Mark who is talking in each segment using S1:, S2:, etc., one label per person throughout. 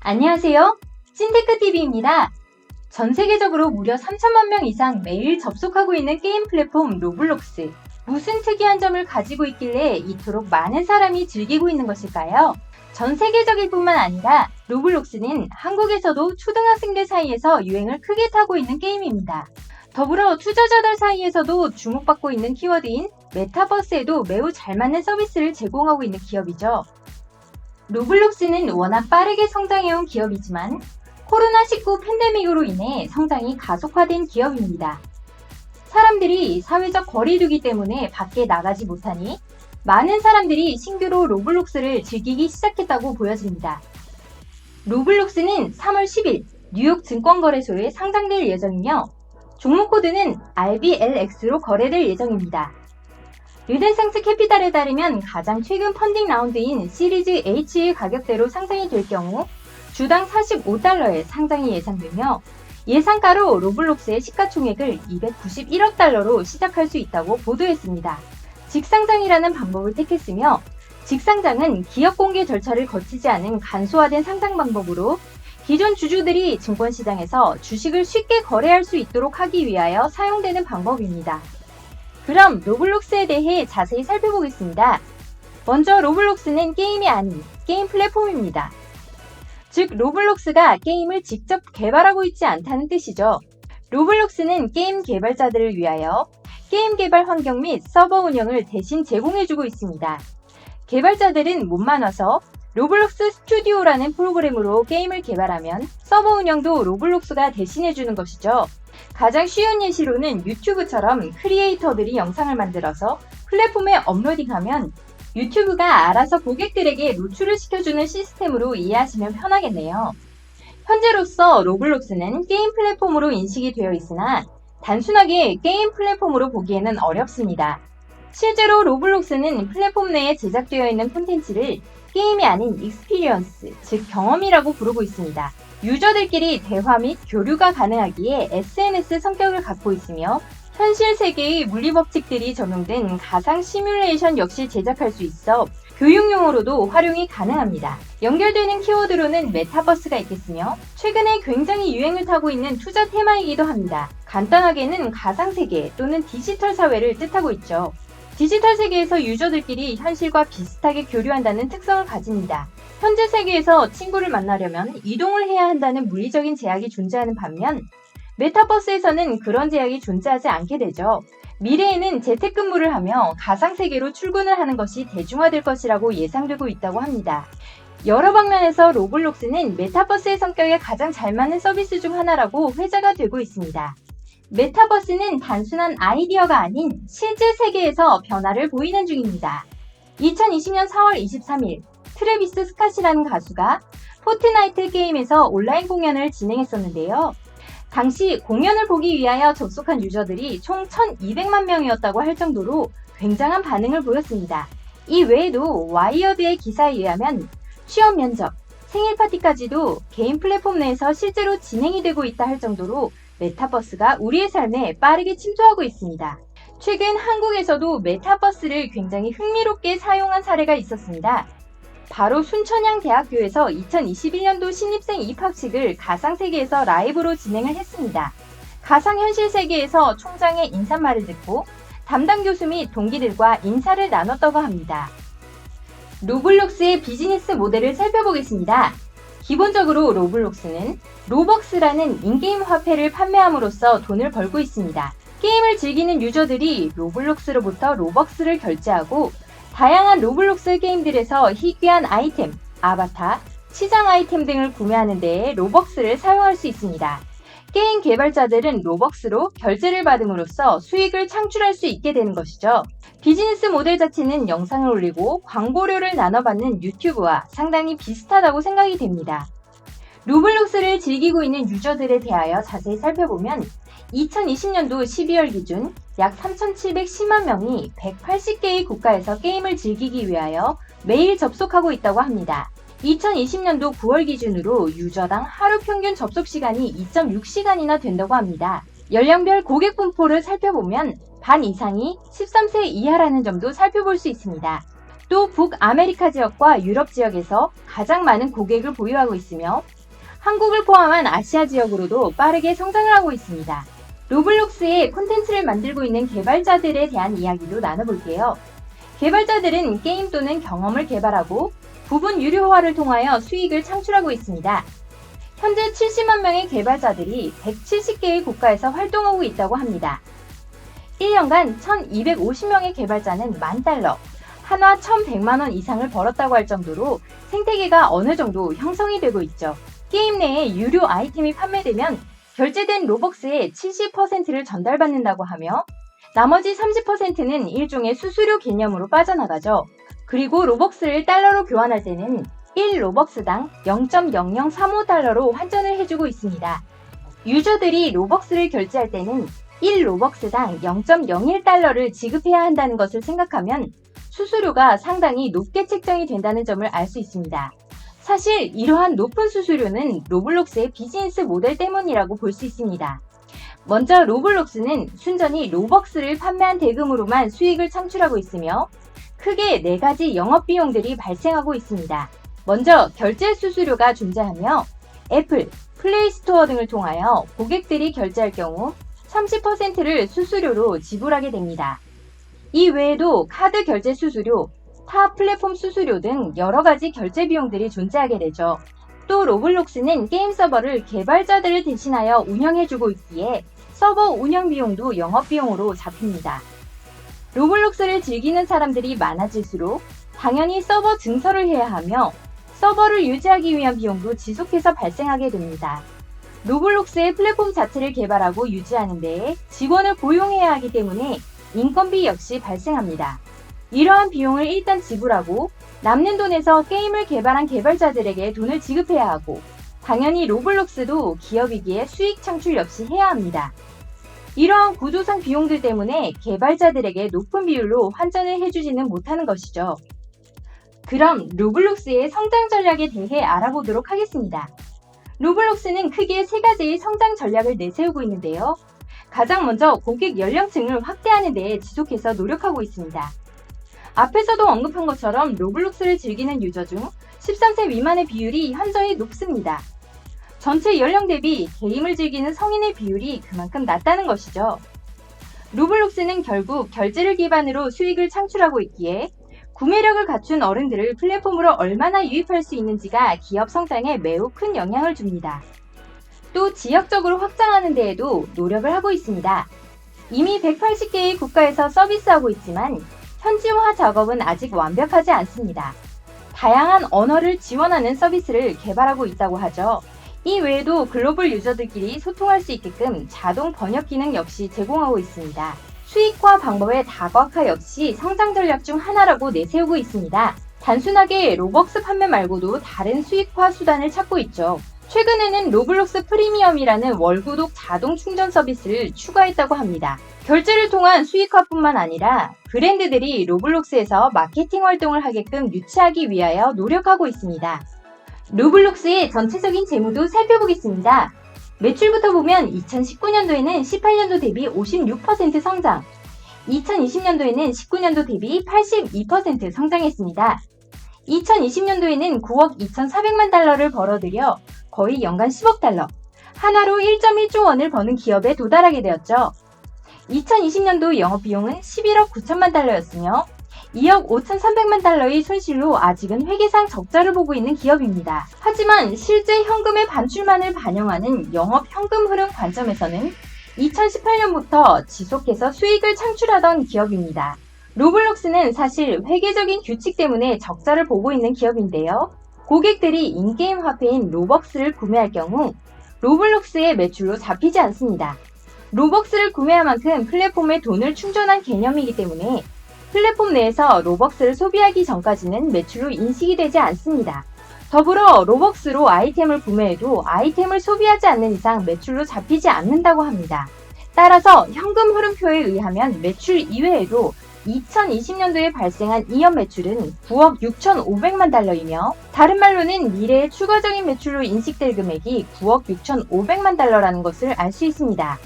S1: 안녕하세요. 찐테크TV입니다. 전 세계적으로 무려 3천만 명 이상 매일 접속하고 있는 게임 플랫폼 로블록스. 무슨 특이한 점을 가지고 있길래 이토록 많은 사람이 즐기고 있는 것일까요? 전 세계적일 뿐만 아니라 로블록스는 한국에서도 초등학생들 사이에서 유행을 크게 타고 있는 게임입니다. 더불어 투자자들 사이에서도 주목받고 있는 키워드인 메타버스에도 매우 잘 맞는 서비스를 제공하고 있는 기업이죠. 로블록스는 워낙 빠르게 성장해온 기업이지만 코로나19 팬데믹으로 인해 성장이 가속화된 기업입니다. 사람들이 사회적 거리두기 때문에 밖에 나가지 못하니 많은 사람들이 신규로 로블록스를 즐기기 시작했다고 보여집니다. 로블록스는 3월 10일 뉴욕 증권거래소에 상장될 예정이며 종목 코드는 RBLX로 거래될 예정입니다. 르네상스 캐피탈에 따르면 가장 최근 펀딩 라운드인 시리즈 H의 가격대로 상장이 될 경우 주당 45달러의 상장이 예상되며 예상가로 로블록스의 시가총액을 291억 달러로 시작할 수 있다고 보도했습니다. 직상장이라는 방법을 택했으며 직상장은 기업 공개 절차를 거치지 않은 간소화된 상장 방법으로 기존 주주들이 증권시장에서 주식을 쉽게 거래할 수 있도록 하기 위하여 사용되는 방법입니다. 그럼 로블록스에 대해 자세히 살펴보겠습니다. 먼저 로블록스는 게임이 아닌 게임 플랫폼입니다. 즉 로블록스가 게임을 직접 개발하고 있지 않다는 뜻이죠. 로블록스는 게임 개발자들을 위하여 게임 개발 환경 및 서버 운영을 대신 제공해주고 있습니다. 개발자들은 몸만 와서 로블록스 스튜디오라는 프로그램으로 게임을 개발하면 서버 운영도 로블록스가 대신해주는 것이죠. 가장 쉬운 예시로는 유튜브처럼 크리에이터들이 영상을 만들어서 플랫폼에 업로딩하면 유튜브가 알아서 고객들에게 노출을 시켜주는 시스템으로 이해하시면 편하겠네요. 현재로서 로블록스는 게임 플랫폼으로 인식이 되어 있으나 단순하게 게임 플랫폼으로 보기에는 어렵습니다. 실제로 로블록스는 플랫폼 내에 제작되어 있는 콘텐츠를 게임이 아닌 익스피리언스, 즉 경험이라고 부르고 있습니다. 유저들끼리 대화 및 교류가 가능하기에 SNS 성격을 갖고 있으며 현실 세계의 물리법칙들이 적용된 가상 시뮬레이션 역시 제작할 수 있어 교육용으로도 활용이 가능합니다. 연결되는 키워드로는 메타버스가 있겠으며 최근에 굉장히 유행을 타고 있는 투자 테마이기도 합니다. 간단하게는 가상세계 또는 디지털 사회를 뜻하고 있죠. 디지털 세계에서 유저들끼리 현실과 비슷하게 교류한다는 특성을 가집니다. 현재 세계에서 친구를 만나려면 이동을 해야 한다는 물리적인 제약이 존재하는 반면 메타버스에서는 그런 제약이 존재하지 않게 되죠. 미래에는 재택근무를 하며 가상세계로 출근을 하는 것이 대중화될 것이라고 예상되고 있다고 합니다. 여러 방면에서 로블록스는 메타버스의 성격에 가장 잘 맞는 서비스 중 하나라고 회자가 되고 있습니다. 메타버스는 단순한 아이디어가 아닌 실제 세계에서 변화를 보이는 중입니다. 2020년 4월 23일 트래비스 스캇이라는 가수가 포트나이트 게임에서 온라인 공연을 진행했었는데요. 당시 공연을 보기 위하여 접속한 유저들이 총 1200만 명이었다고 할 정도로 굉장한 반응을 보였습니다. 이 외에도 와이어드의 기사에 의하면 취업 면접, 생일 파티까지도 게임 플랫폼 내에서 실제로 진행이 되고 있다 할 정도로 메타버스가 우리의 삶에 빠르게 침투하고 있습니다. 최근 한국에서도 메타버스를 굉장히 흥미롭게 사용한 사례가 있었습니다. 바로 순천향대학교에서 2021년도 신입생 입학식을 가상세계에서 라이브로 진행을 했습니다. 가상현실 세계에서 총장의 인사말을 듣고 담당 교수 및 동기들과 인사를 나눴다고 합니다. 로블록스의 비즈니스 모델을 살펴보겠습니다. 기본적으로 로블록스는 로벅스라는 인게임 화폐를 판매함으로써 돈을 벌고 있습니다. 게임을 즐기는 유저들이 로블록스로부터 로벅스를 결제하고 다양한 로블록스 게임들에서 희귀한 아이템, 아바타, 시장 아이템 등을 구매하는 데에 로벅스를 사용할 수 있습니다. 게임 개발자들은 로벅스로 결제를 받음으로써 수익을 창출할 수 있게 되는 것이죠. 비즈니스 모델 자체는 영상을 올리고 광고료를 나눠받는 유튜브와 상당히 비슷하다고 생각이 됩니다. 로블록스를 즐기고 있는 유저들에 대하여 자세히 살펴보면 2020년도 12월 기준 약 3,710만 명이 180개의 국가에서 게임을 즐기기 위하여 매일 접속하고 있다고 합니다. 2020년도 9월 기준으로 유저당 하루 평균 접속 시간이 2.6시간이나 된다고 합니다. 연령별 고객 분포를 살펴보면 반 이상이 13세 이하라는 점도 살펴볼 수 있습니다. 또 북아메리카 지역과 유럽 지역에서 가장 많은 고객을 보유하고 있으며 한국을 포함한 아시아 지역으로도 빠르게 성장을 하고 있습니다. 로블록스에 콘텐츠를 만들고 있는 개발자들에 대한 이야기도 나눠볼게요. 개발자들은 게임 또는 경험을 개발하고 부분 유료화를 통하여 수익을 창출하고 있습니다. 현재 70만 명의 개발자들이 170개의 국가에서 활동하고 있다고 합니다. 1년간 1250명의 개발자는 $10,000, 한화 1100만원 이상을 벌었다고 할 정도로 생태계가 어느 정도 형성이 되고 있죠. 게임 내에 유료 아이템이 판매되면 결제된 로벅스의 70%를 전달받는다고 하며 나머지 30%는 일종의 수수료 개념으로 빠져나가죠. 그리고 로벅스를 달러로 교환할 때는 1로벅스당 0.0035달러로 환전을 해주고 있습니다. 유저들이 로벅스를 결제할 때는 1로벅스당 0.01달러를 지급해야 한다는 것을 생각하면 수수료가 상당히 높게 책정이 된다는 점을 알 수 있습니다. 사실 이러한 높은 수수료는 로블록스의 비즈니스 모델 때문이라고 볼 수 있습니다. 먼저 로블록스는 순전히 로벅스를 판매한 대금으로만 수익을 창출하고 있으며 크게 4가지 영업비용들이 발생하고 있습니다. 먼저 결제 수수료가 존재하며 애플, 플레이스토어 등을 통하여 고객들이 결제할 경우 30%를 수수료로 지불하게 됩니다. 이 외에도 카드 결제 수수료, 타 플랫폼 수수료 등 여러가지 결제 비용들이 존재하게 되죠. 또 로블록스는 게임 서버를 개발자들을 대신하여 운영해주고 있기에 서버 운영 비용도 영업비용으로 잡힙니다. 로블록스를 즐기는 사람들이 많아질수록 당연히 서버 증설을 해야 하며 서버를 유지하기 위한 비용도 지속해서 발생하게 됩니다. 로블록스의 플랫폼 자체를 개발하고 유지하는 데에 직원을 고용해야 하기 때문에 인건비 역시 발생합니다. 이러한 비용을 일단 지불하고 남는 돈에서 게임을 개발한 개발자들에게 돈을 지급해야 하고 당연히 로블록스도 기업이기에 수익 창출 역시 해야 합니다. 이러한 구조상 비용들 때문에 개발자들에게 높은 비율로 환전을 해주지는 못하는 것이죠. 그럼 로블록스의 성장 전략에 대해 알아보도록 하겠습니다. 로블록스는 크게 3가지의 성장 전략을 내세우고 있는데요. 가장 먼저 고객 연령층을 확대하는 데 지속해서 노력하고 있습니다. 앞에서도 언급한 것처럼 로블록스를 즐기는 유저 중 13세 미만의 비율이 현저히 높습니다. 전체 연령 대비 게임을 즐기는 성인의 비율이 그만큼 낮다는 것이죠. 로블록스는 결국 결제를 기반으로 수익을 창출하고 있기에 구매력을 갖춘 어른들을 플랫폼으로 얼마나 유입할 수 있는지가 기업 성장에 매우 큰 영향을 줍니다. 또 지역적으로 확장하는 데에도 노력을 하고 있습니다. 이미 180개의 국가에서 서비스하고 있지만 현지화 작업은 아직 완벽하지 않습니다. 다양한 언어를 지원하는 서비스를 개발하고 있다고 하죠. 이 외에도 글로벌 유저들끼리 소통할 수 있게끔 자동 번역 기능 역시 제공하고 있습니다. 수익화 방법의 다각화 역시 성장 전략 중 하나라고 내세우고 있습니다. 단순하게 로벅스 판매 말고도 다른 수익화 수단을 찾고 있죠. 최근에는 로블록스 프리미엄이라는 월구독 자동 충전 서비스를 추가했다고 합니다. 결제를 통한 수익화뿐만 아니라 브랜드들이 로블록스에서 마케팅 활동을 하게끔 유치하기 위하여 노력하고 있습니다. 로블록스의 전체적인 재무도 살펴보겠습니다. 매출부터 보면 2019년도에는 18년도 대비 56% 성장, 2020년도에는 19년도 대비 82% 성장했습니다. 2020년도에는 9억 2,400만 달러를 벌어들여 거의 연간 10억 달러, 한화로 1.1조 원을 버는 기업에 도달하게 되었죠. 2020년도 영업비용은 11억 9천만 달러였으며 2억 5,300만 달러의 손실로 아직은 회계상 적자를 보고 있는 기업입니다. 하지만 실제 현금의 반출만을 반영하는 영업 현금 흐름 관점에서는 2018년부터 지속해서 수익을 창출하던 기업입니다. 로블록스는 사실 회계적인 규칙 때문에 적자를 보고 있는 기업인데요. 고객들이 인게임 화폐인 로벅스를 구매할 경우 로블록스의 매출로 잡히지 않습니다. 로벅스를 구매한 만큼 플랫폼에 돈을 충전한 개념이기 때문에 플랫폼 내에서 로벅스를 소비하기 전까지는 매출로 인식이 되지 않습니다. 더불어 로벅스로 아이템을 구매해도 아이템을 소비하지 않는 이상 매출로 잡히지 않는다고 합니다. 따라서 현금 흐름표에 의하면 매출 이외에도 2020년도에 발생한 이연 매출은 9억 6,500만 달러이며 다른 말로는 미래의 추가적인 매출로 인식될 금액이 9억 6,500만 달러라는 것을 알 수 있습니다.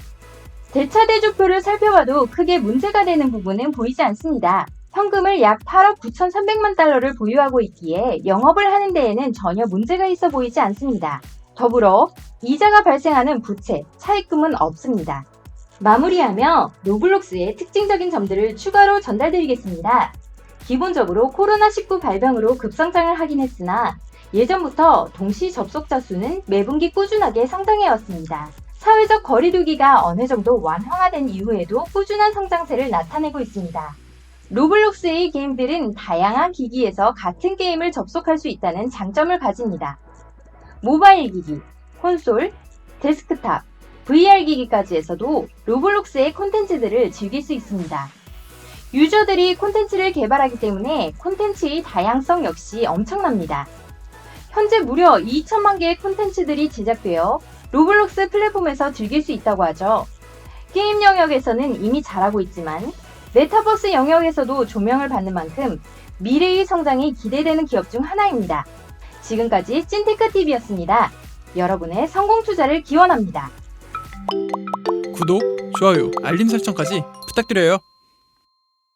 S1: 대차대조표를 살펴봐도 크게 문제가 되는 부분은 보이지 않습니다. 현금을 약 8억 9,300만 달러를 보유하고 있기에 영업을 하는 데에는 전혀 문제가 있어 보이지 않습니다. 더불어 이자가 발생하는 부채, 차입금은 없습니다. 마무리하며 로블록스의 특징적인 점들을 추가로 전달드리겠습니다. 기본적으로 코로나19 발병으로 급성장을 하긴 했으나 예전부터 동시 접속자 수는 매분기 꾸준하게 성장해왔습니다. 사회적 거리두기가 어느 정도 완화된 이후에도 꾸준한 성장세를 나타내고 있습니다. 로블록스의 게임들은 다양한 기기에서 같은 게임을 접속할 수 있다는 장점을 가집니다. 모바일 기기, 콘솔, 데스크탑, VR 기기까지에서도 로블록스의 콘텐츠들을 즐길 수 있습니다. 유저들이 콘텐츠를 개발하기 때문에 콘텐츠의 다양성 역시 엄청납니다. 현재 무려 2천만 개의 콘텐츠들이 제작되어 로블록스 플랫폼에서 즐길 수 있다고 하죠. 게임 영역에서는 이미 잘하고 있지만 메타버스 영역에서도 조명을 받는 만큼 미래의 성장이 기대되는 기업 중 하나입니다. 지금까지 찐테크TV였습니다. 여러분의 성공 투자를 기원합니다.
S2: 구독, 좋아요, 알림 설정까지 부탁드려요.